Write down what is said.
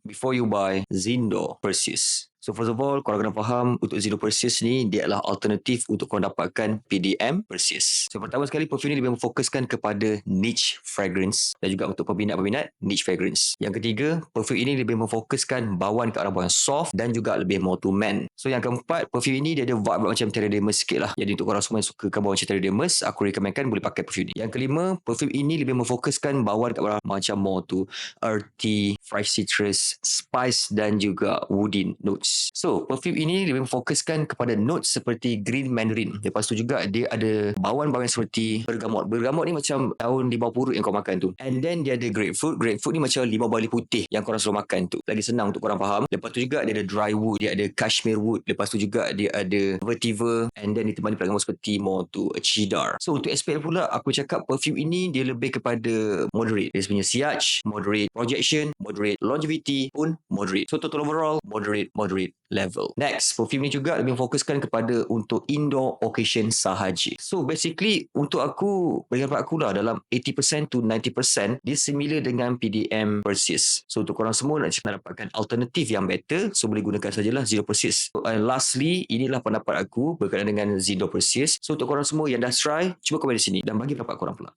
before you buy Zindo Perseus. So first of all, korang kena faham untuk Zindo Perseus ni dia adalah alternatif untuk korang dapatkan PDM Perseus. So pertama sekali, perfume ni lebih memfokuskan kepada niche fragrance dan juga untuk peminat-peminat niche fragrance. Yang ketiga, perfume ini lebih memfokuskan bawaan ke arah bawaan soft dan juga lebih more to man. So yang keempat, perfume ini dia ada vibe macam Terry Damus sikit lah. Jadi untuk korang semua yang suka bawaan macam Terry Damus, aku recommendkan boleh pakai perfume ni. Yang kelima, perfume ini lebih memfokuskan bawaan ke arah macam more to earthy, fresh citrus, spice dan juga woody notes. So, perfume ini lebih memfokuskan kepada notes seperti green mandarin. Lepas tu juga dia ada bawaan-bawaan seperti bergamot. Bergamot ni macam daun limau purut yang kau makan tu. And then dia ada grapefruit. Grapefruit ni macam limau bali putih yang korang selalu makan tu. Lagi senang untuk korang faham. Lepas tu juga dia ada dry wood, dia ada cashmere wood. Lepas tu juga dia ada vetiver, and then ditemani pula seperti more to a cedar. So untuk SPL pula, aku cakap perfume ini dia lebih kepada moderate. Dia punya sillage, moderate projection, moderate longevity pun moderate. So total overall, moderate level. Next, perfume ni juga lebih fokuskan kepada untuk indoor occasion sahaja. So basically untuk aku, bagi aku lah, dalam 80% to 90% dia similar dengan PDM Perseus. So untuk korang semua nak dapatkan alternatif yang better, so boleh gunakan sajalah Zindo Perseus. So, lastly, inilah pendapat aku berkaitan dengan Zindo Perseus. So untuk korang semua yang dah try, cuba komen di sini dan bagi pendapat korang pula.